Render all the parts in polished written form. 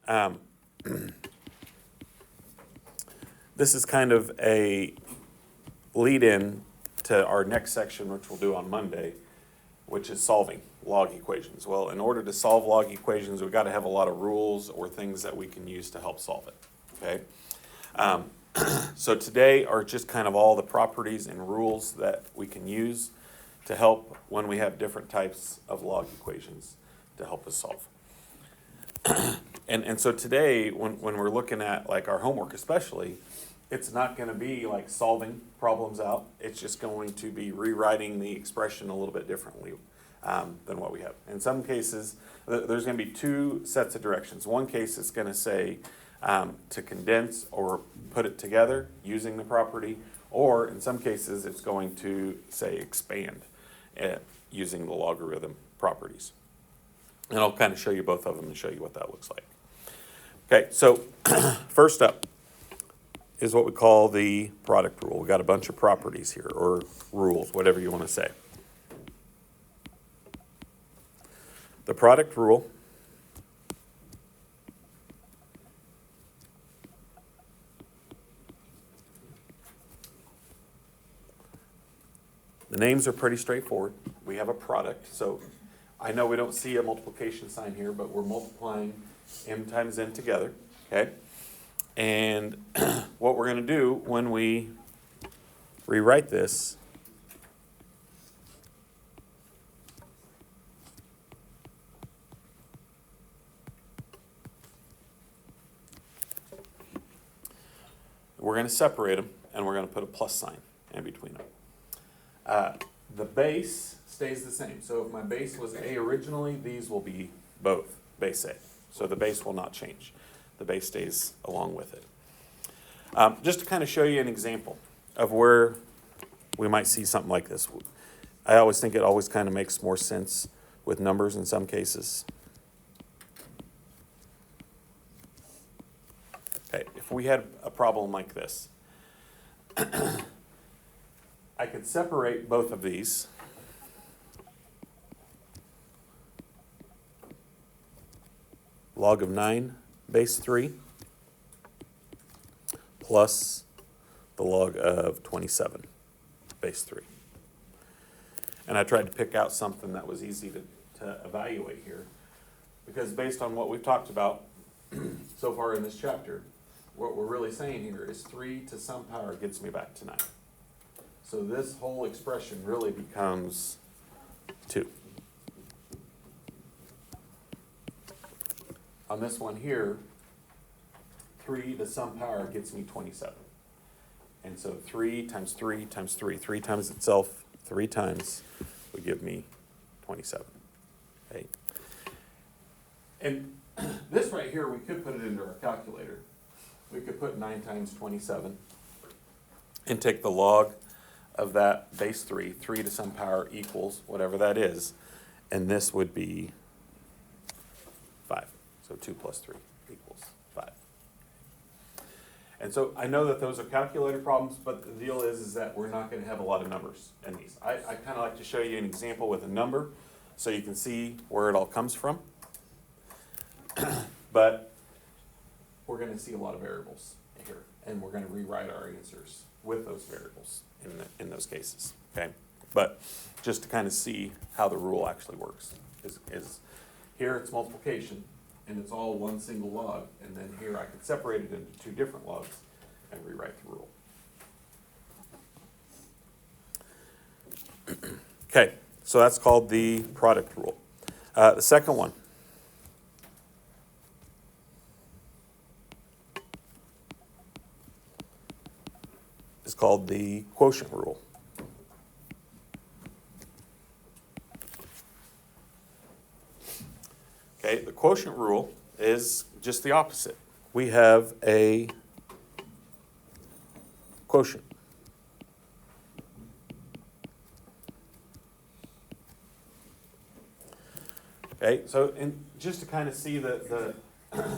Um, this is kind of a lead-in to our next section, which we'll do on Monday, which is solving log equations. Well, in order to solve log equations, we've got to have a lot of rules or things that we can use to help solve it, okay? So today are just kind of all the properties and rules that we can use to help when we have different types of log equations to help us solve. And so today, when we're looking at like our homework especially, it's not going to be like solving problems out. It's just going to be rewriting the expression a little bit differently than what we have. In some cases, there's going to be two sets of directions. One case it's going to say to condense or put it together using the property, or in some cases it's going to say expand using the logarithm properties. And I'll kind of show you both of them and show you what that looks like. Okay, so first up is what we call the product rule. We've got a bunch of properties here, or rules, whatever you want to say. The product rule the names are pretty straightforward. We have a product, so I know we don't see a multiplication sign here, but we're multiplying m times n together, okay? And what we're going to do when we rewrite this we're going to separate them, and we're going to put a plus sign in between them. The base stays the same. So if my base was A originally, these will be both base A. So the base will not change. The base stays along with it. Just to kind of show you an example of where we might see something like this. I always think it always kind of makes more sense with numbers in some cases. Okay, if we had a problem like this, I could separate both of these. Log of 9 base 3 plus the log of 27 base 3. And I tried to pick out something that was easy to evaluate here, because based on what we've talked about so far in this chapter, what we're really saying here is 3 to some power gets me back to 9. So this whole expression really becomes 2. On this one here, 3 to some power gets me 27. And so 3 times 3 times 3, 3 times itself, 3 times would give me 27. Okay. And this right here, we could put it into our calculator. We could put 9 times 27 and take the log of that base 3, 3 to some power equals whatever that is, and this would be 5. So 2 plus 3 equals 5. And so I know that those are calculator problems, but the deal is that we're not going to have a lot of numbers in these. I kind of like to show you an example with a number so you can see where it all comes from. But we're going to see a lot of variables here, and we're going to rewrite our answers with those variables in those cases, okay? But just to kind of see how the rule actually works is here it's multiplication, and it's all one single log, and then here I could separate it into 2 different logs and rewrite the rule. Okay, so that's called the product rule. The second one is called the quotient rule. Okay, the quotient rule is just the opposite. We have a quotient. Okay, so just to kind of see the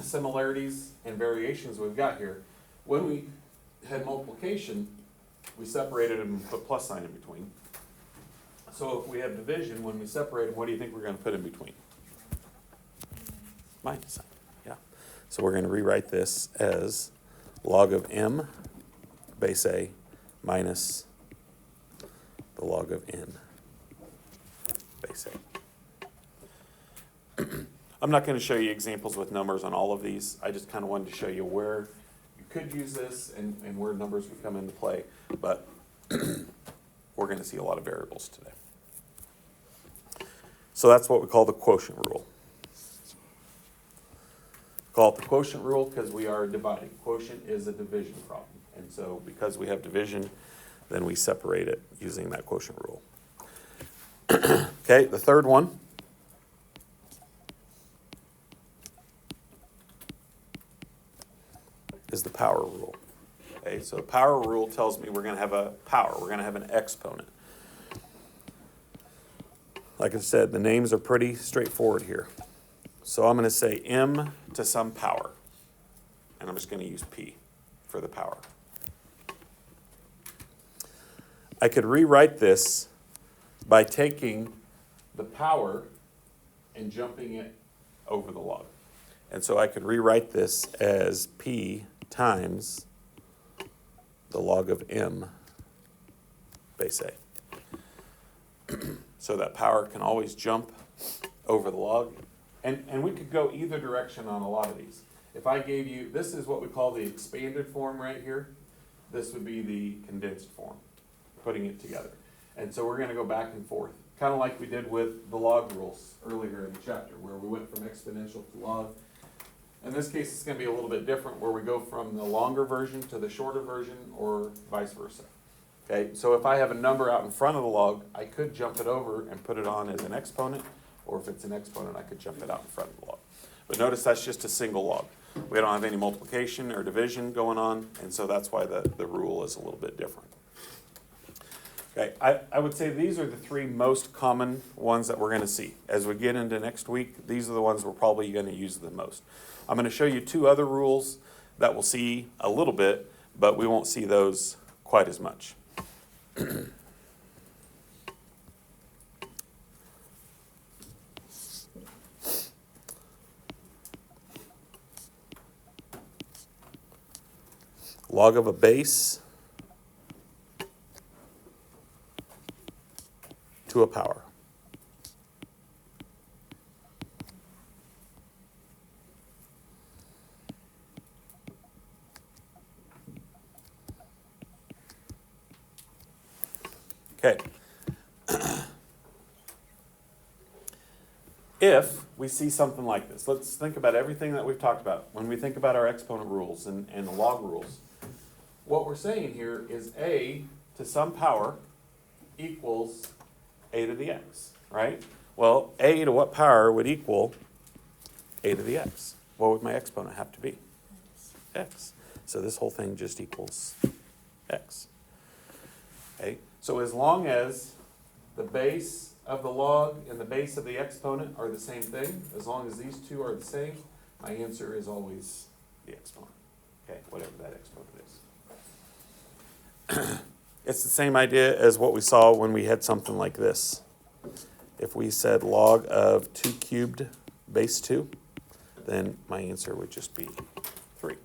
similarities and variations we've got here, when we had multiplication, we separated them and put plus sign in between. So if we have division, when we separate them, what do you think we're going to put in between? Minus sign, yeah. So we're going to rewrite this as log of m base a minus the log of n base a. I'm not going to show you examples with numbers on all of these. I just kind of wanted to show you where you could use this and where numbers would come into play. But we're going to see a lot of variables today. So that's what we call the quotient rule. Call it the quotient rule because we are dividing. Quotient is a division problem. And so because we have division, then we separate it using that quotient rule. Okay, the third one is the power rule. Okay, so the power rule tells me we're going to have a power. We're going to have an exponent. Like I said, the names are pretty straightforward here. So I'm going to say m to some power. And I'm just going to use p for the power. I could rewrite this by taking the power and jumping it over the log. And so I could rewrite this as p times the log of m base a. So that power can always jump over the log. And we could go either direction on a lot of these. If I gave you, this is what we call the expanded form right here. This would be the condensed form, putting it together. And so we're going to go back and forth, kind of like we did with the log rules earlier in the chapter, where we went from exponential to log. In this case, it's going to be a little bit different, where we go from the longer version to the shorter version, or vice versa. Okay, so if I have a number out in front of the log, I could jump it over and put it on as an exponent, or if it's an exponent, I could jump it out in front of the log. But notice that's just a single log. We don't have any multiplication or division going on, and so that's why the rule is a little bit different. Okay, I would say these are the three most common ones that we're going to see. As we get into next week, these are the ones we're probably going to use the most. I'm going to show you two other rules that we'll see a little bit, but we won't see those quite as much. Log of a base to a power. Okay. If we see something like this, let's think about everything that we've talked about. When we think about our exponent rules and the log rules, what we're saying here is a to some power equals a to the x, right? Well, a to what power would equal a to the x? What would my exponent have to be? X. So this whole thing just equals x. Okay? So as long as the base of the log and the base of the exponent are the same thing, as long as these two are the same, my answer is always the exponent. Okay, whatever that exponent is. It's the same idea as what we saw when we had something like this. If we said log of 2 cubed base 2, then my answer would just be 3.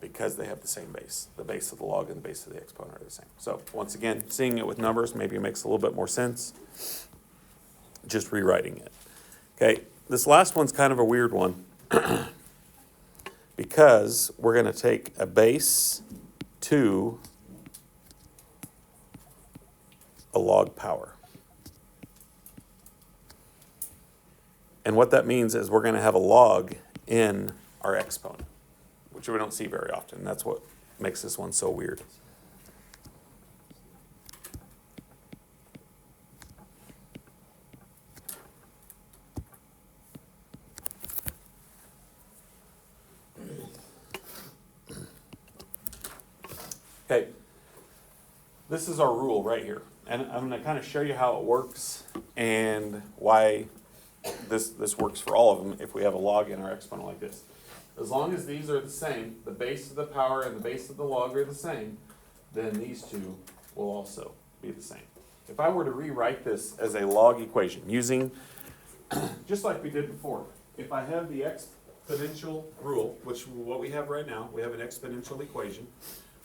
Because they have the same base. The base of the log and the base of the exponent are the same. So once again, seeing it with numbers maybe makes a little bit more sense. Just rewriting it. Okay, this last one's kind of a weird one. Because we're going to take a base to a log power. And what that means is we're going to have a log in our exponent, which we don't see very often. That's what makes this one so weird. Okay, this is our rule right here. And I'm going to kind of show you how it works and why this works for all of them if we have a log in our exponent like this. As long as these are the same, the base of the power and the base of the log are the same, then these two will also be the same. If I were to rewrite this as a log equation using, just like we did before, if I have the exponential rule, which what we have right now, we have an exponential equation.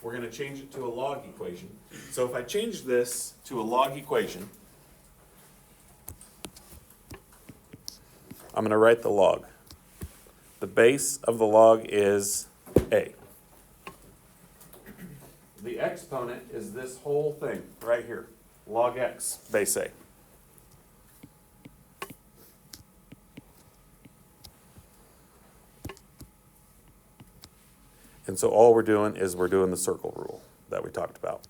We're going to change it to a log equation. So if I change this to a log equation, I'm going to write the log. The base of the log is a. The exponent is this whole thing right here, log x base a. And so all we're doing is we're doing the circle rule that we talked about.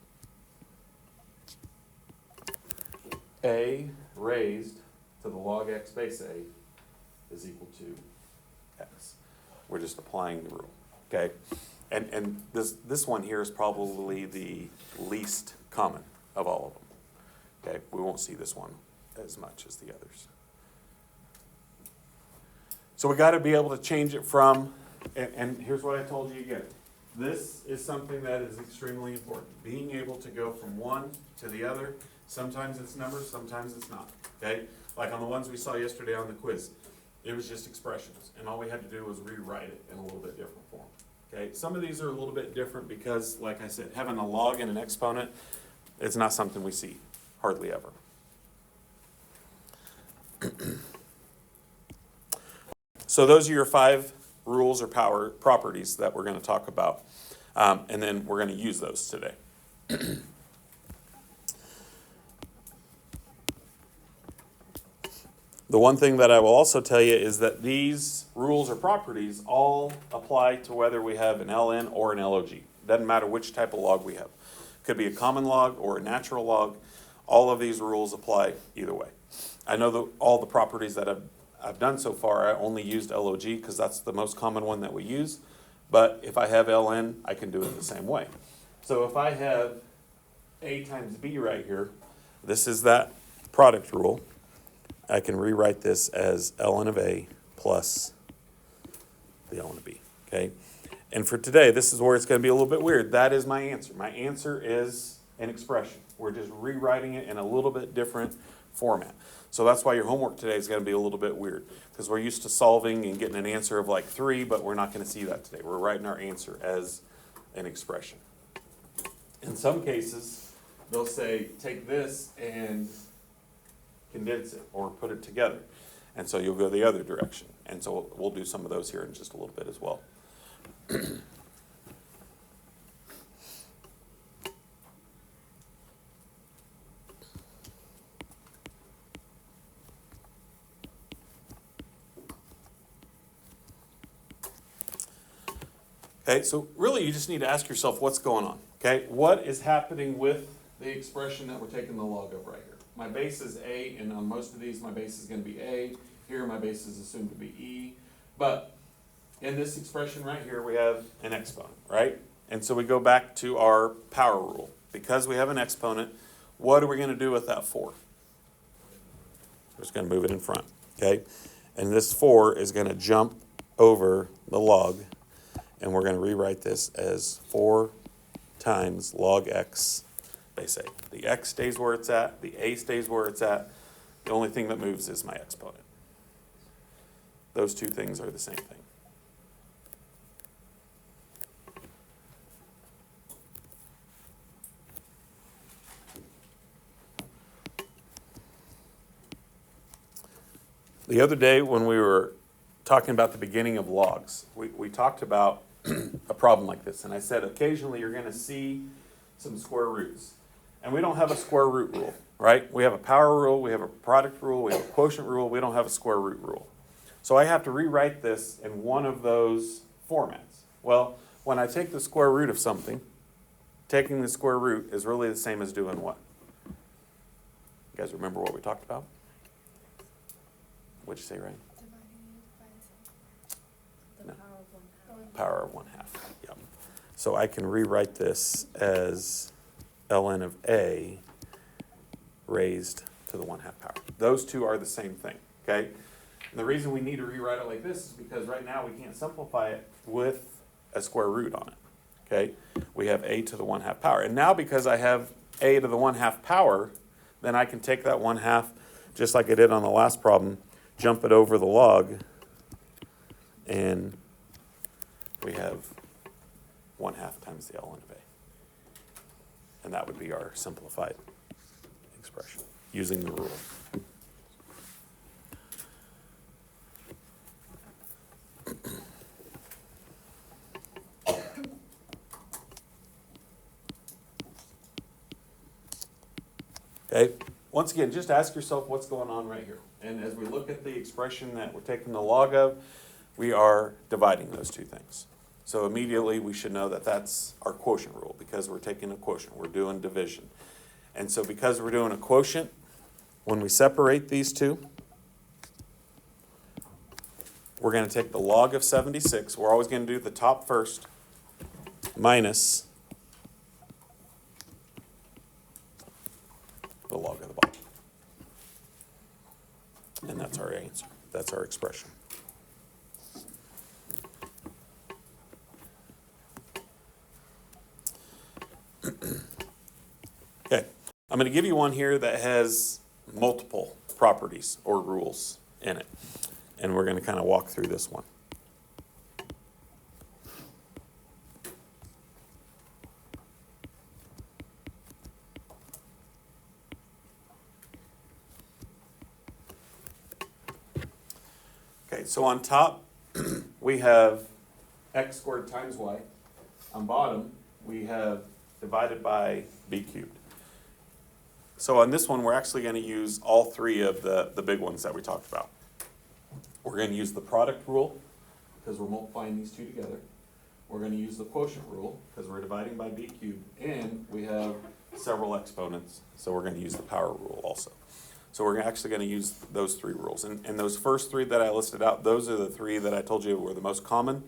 A raised to the log x base a is equal to x. We're just applying the rule, okay? And this one here is probably the least common of all of them, okay? We won't see this one as much as the others. So we got to be able to change it from, and here's what I told you again. This is something that is extremely important. Being able to go from one to the other. Sometimes it's numbers, sometimes it's not, okay? Like on the ones we saw yesterday on the quiz, it was just expressions, and all we had to do was rewrite it in a little bit different form, okay? Some of these are a little bit different because, like I said, having a log and an exponent, it's not something we see hardly ever. So those are your 5 rules or power properties that we're going to talk about, and then we're going to use those today. The one thing that I will also tell you is that these rules or properties all apply to whether we have an LN or an LOG. Doesn't matter which type of log we have. Could be a common log or a natural log. All of these rules apply either way. I know that all the properties that I've done so far, I only used LOG because that's the most common one that we use. But if I have LN, I can do it the same way. So if I have A times B right here, this is that product rule. I can rewrite this as ln of A plus the ln of B, okay? And for today, this is where it's going to be a little bit weird. That is my answer. My answer is an expression. We're just rewriting it in a little bit different format. So that's why your homework today is going to be a little bit weird, because we're used to solving and getting an answer of like 3, but we're not going to see that today. We're writing our answer as an expression. In some cases, they'll say, take this and condense it or put it together. And so you'll go the other direction. And so we'll do some of those here in just a little bit as well. Okay, so really you just need to ask yourself what's going on. Okay, what is happening with the expression that we're taking the log of right here? My base is A, and on most of these my base is going to be A. Here my base is assumed to be E. But in this expression right here we have an exponent, right? And so we go back to our power rule. Because we have an exponent, what are we going to do with that 4? We're just going to move it in front, okay? And this 4 is going to jump over the log, and we're going to rewrite this as 4 times log x base A. The x stays where it's at, the A stays where it's at. The only thing that moves is my exponent. Those two things are the same thing. The other day when we were talking about the beginning of logs, we talked about a problem like this, and I said occasionally you're going to see some square roots. And we don't have a square root rule, right? We have a power rule, we have a product rule, we have a quotient rule, we don't have a square root rule. So I have to rewrite this in one of those formats. Well, when I take the square root of something, taking the square root is really the same as doing what? You guys remember what we talked about? What'd you say, Ryan? The Power of 1/2. Yep. So I can rewrite this as ln of A raised to the 1/2 power. Those two are the same thing, okay? And the reason we need to rewrite it like this is because right now we can't simplify it with a square root on it, okay? We have A to the 1/2 power. And now because I have A to the 1/2 power, then I can take that 1/2, just like I did on the last problem, jump it over the log, and we have 1/2 times the ln of a. And that would be our simplified expression using the rule. Okay, once again, just ask yourself what's going on right here. And as we look at the expression that we're taking the log of, we are dividing those two things. So immediately we should know that that's our quotient rule because we're taking a quotient. We're doing division. And so because we're doing a quotient, when we separate these two, we're going to take the log of 76. We're always going to do the top first minus the log of the bottom. And that's our answer. That's our expression. Okay, I'm going to give you one here that has multiple properties or rules in it. And we're going to kind of walk through this one. Okay, so on top, we have x squared times y. On bottom, we have divided by b cubed. So on this one, we're actually going to use all three of the big ones that we talked about. We're going to use the product rule because we're multiplying these two together. We're going to use the quotient rule because we're dividing by b cubed. And we have several exponents, so we're going to use the power rule also. So we're actually going to use those three rules. And those first three that I listed out, those are the three that I told you were the most common.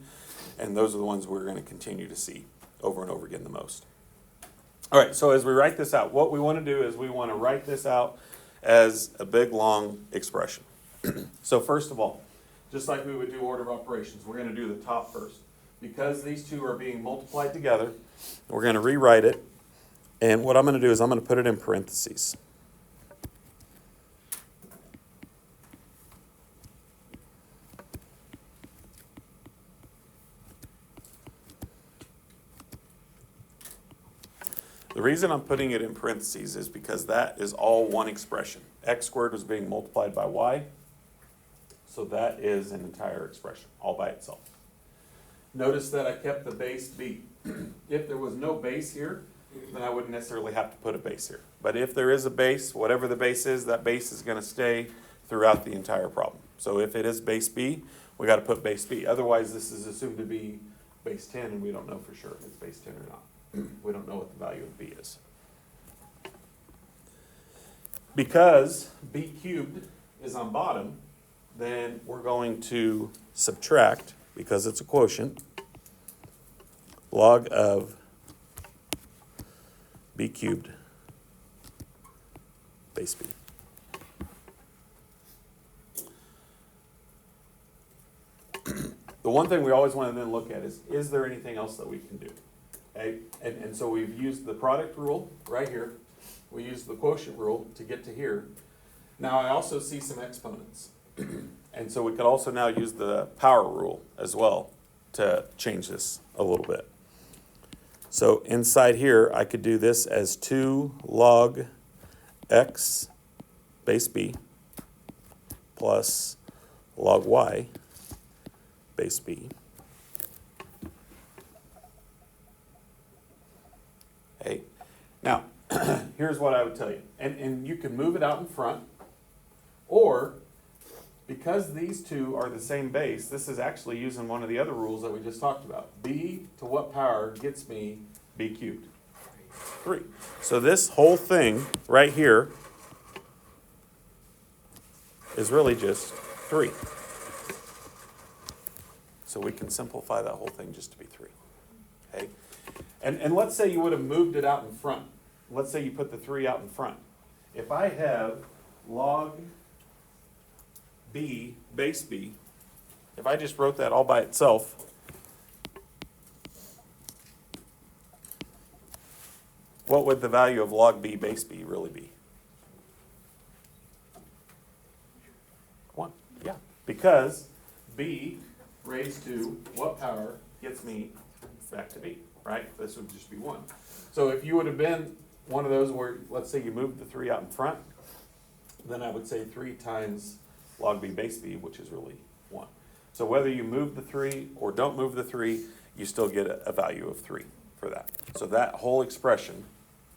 And those are the ones we're going to continue to see over and over again the most. All right, so as we write this out, what we want to do is we want to write this out as a big, long expression. So first of all, just like we would do order of operations, we're going to do the top first. Because these two are being multiplied together, we're going to rewrite it. And what I'm going to do is I'm going to put it in parentheses. The reason I'm putting it in parentheses is because that is all one expression. X squared was being multiplied by y, so that is an entire expression all by itself. Notice that I kept the base b. If there was no base here, then I wouldn't necessarily have to put a base here. But if there is a base, whatever the base is, that base is going to stay throughout the entire problem. So if it is base b, we got to put base b. Otherwise, this is assumed to be base 10, and we don't know for sure if it's base 10 or not. We don't know what the value of b is. Because b cubed is on bottom, then we're going to subtract, because it's a quotient, log of b cubed base b. The one thing we always want to then look at is there anything else that we can do? Okay? And so we've used the product rule right here. We used the quotient rule to get to here. Now I also see some exponents. And so we could also now use the power rule as well to change this a little bit. So inside here, I could do this as 2 log x base b plus log y base b. Okay. Now, here's what I would tell you. And you can move it out in front, or because these two are the same base, this is actually using one of the other rules that we just talked about. B to what power gets me b cubed? 3. So this whole thing right here is really just 3. So we can simplify that whole thing just to be 3. Okay? And let's say you would have moved it out in front. Let's say you put the 3 out in front. If I have log b base b, if I just wrote that all by itself, what would the value of log b base b really be? 1. Yeah, because b raised to what power gets me back to B, right? This would just be 1. So if you would have been one of those where, let's say you moved the 3 out in front, then I would say 3 times log B base B, which is really 1. So whether you move the 3 or don't move the 3, you still get a value of 3 for that. So that whole expression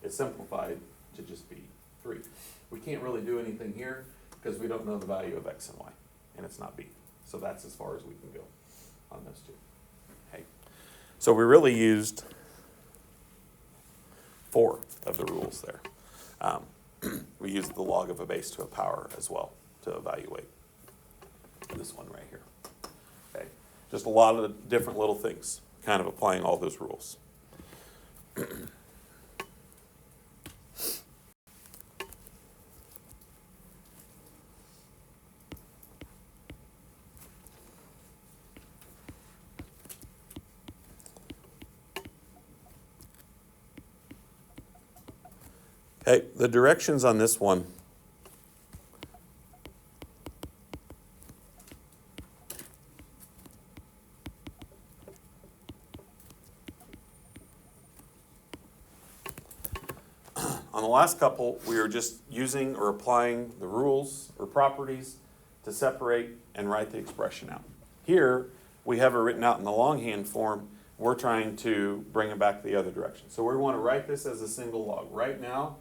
is simplified to just be 3. We can't really do anything here because we don't know the value of x and y, and it's not b. So that's as far as we can go on those two. Okay. So we really used 4 of the rules there. We used the log of a base to a power as well to evaluate this one right here. Okay. Just a lot of different little things, kind of applying all those rules. Okay, the directions on this one. On the last couple, we were just using or applying the rules or properties to separate and write the expression out. Here, we have it written out in the longhand form. We're trying to bring it back the other direction. So we want to write this as a single log. Right now,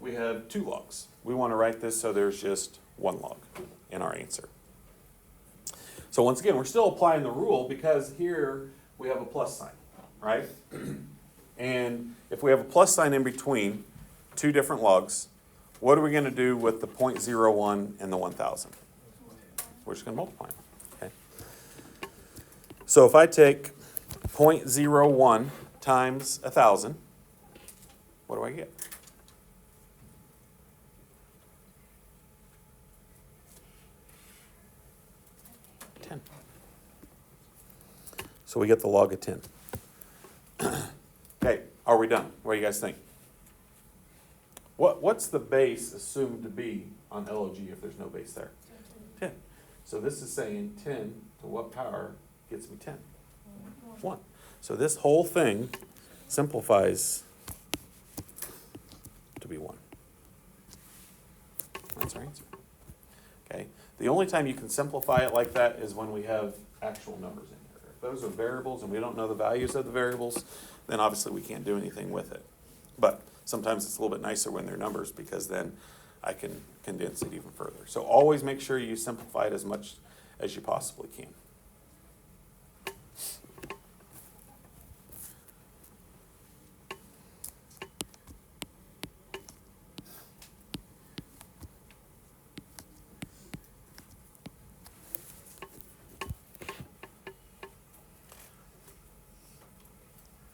we have 2 logs. We want to write this so there's just 1 log in our answer. So once again, we're still applying the rule because here we have a plus sign, right? And if we have a plus sign in between 2 different logs, what are we going to do with the 0.01 and the 1,000? We're just going to multiply them. Okay. So if I take 0.01 times 1,000, what do I get? 10. So we get the log of 10. Okay, are we done? What do you guys think? What's the base assumed to be on LOG if there's no base there? 10. So this is saying 10 to what power gets me 10? 1. So this whole thing simplifies to be 1. That's our answer. Okay. The only time you can simplify it like that is when we have actual numbers in here. If those are variables and we don't know the values of the variables, then obviously we can't do anything with it. But sometimes it's a little bit nicer when they're numbers because then I can condense it even further. So always make sure you simplify it as much as you possibly can.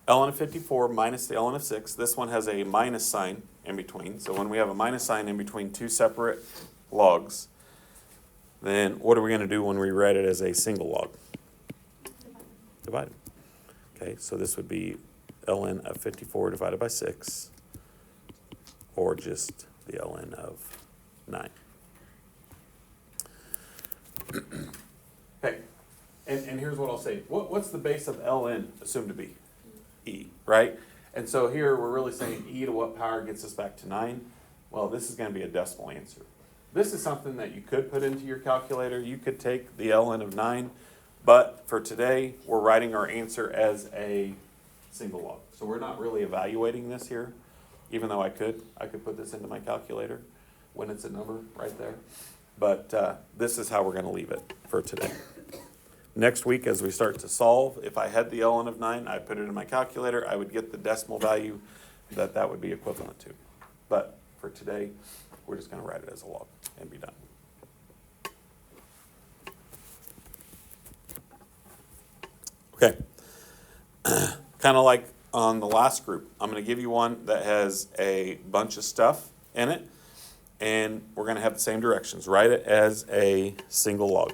ln of 54 minus the ln of 6. This one has a minus sign in between. So when we have a minus sign in between 2 separate logs, then what are we going to do when we write it as a single log? Divide. Okay, so this would be ln of 54 divided by 6, or just the ln of 9. Okay, and here's what I'll say. What's the base of ln assumed to be? E, right? And so here we're really saying e to what power gets us back to 9? Well, this is going to be a decimal answer. This is something that you could put into your calculator. You could take the ln of 9, but for today, we're writing our answer as a single log. So we're not really evaluating this here, even though I could put this into my calculator when it's a number right there. But this is how we're going to leave it for today. Next week, as we start to solve, if I had the ln of 9, I'd put it in my calculator, I would get the decimal value that would be equivalent to. But for today, we're just going to write it as a log and be done. Okay. Kind of like on the last group, I'm going to give you one that has a bunch of stuff in it, and we're going to have the same directions. Write it as a single log.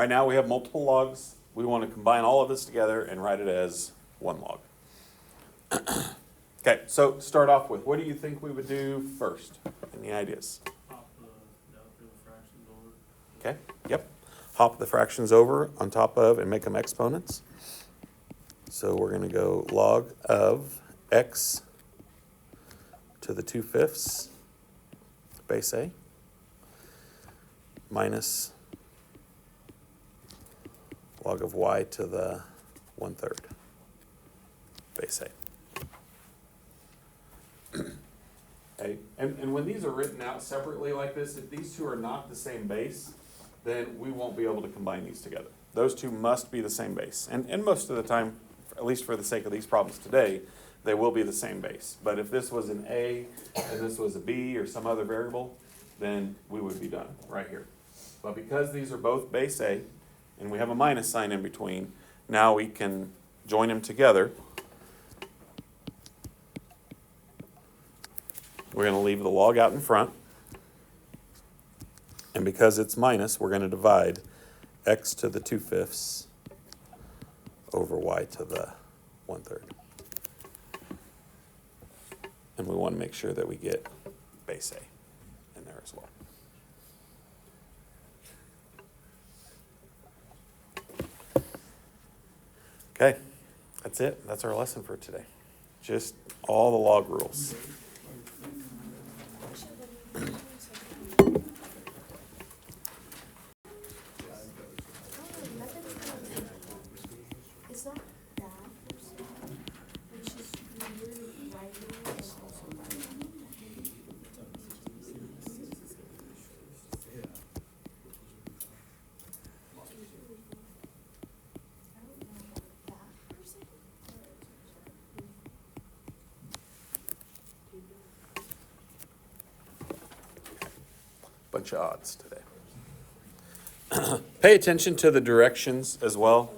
Right now we have multiple logs. We want to combine all of this together and write it as one log. Okay, so start off with, what do you think we would do first? Any ideas? Hop the fractions over. Okay, yep. Hop the fractions over on top of and make them exponents. So we're going to go log of x to the 2/5 base A minus log of y to the 1/3 base A. Okay. And when these are written out separately like this, if these two are not the same base, then we won't be able to combine these together. Those two must be the same base. And most of the time, at least for the sake of these problems today, they will be the same base. But if this was an A and this was a B or some other variable, then we would be done right here. But because these are both base A and we have a minus sign in between, now we can join them together. We're going to leave the log out in front. And because it's minus, we're going to divide x to the 2/5 over y to the 1/3. And we want to make sure that we get base A in there as well. Okay, that's it. That's our lesson for today. Just all the log rules. It's not that, it's just weird writing and also writing. That person? Bunch of odds today. Pay attention to the directions as well,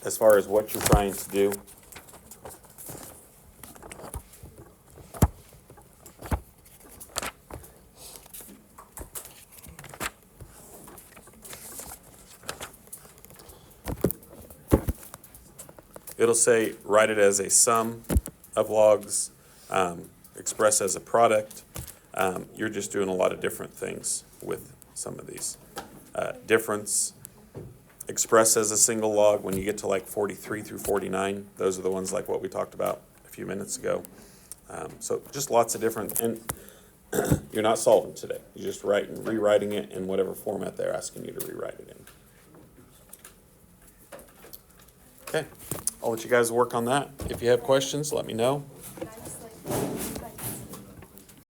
as far as what you're trying to do. It'll say write it as a sum of logs, express as a product. You're just doing a lot of different things with some of these. Difference, express as a single log when you get to like 43 through 49. Those are the ones like what we talked about a few minutes ago. So just lots of different, and you're not solving today. You're just rewriting it in whatever format they're asking you to rewrite it in. Okay, I'll let you guys work on that. If you have questions, let me know.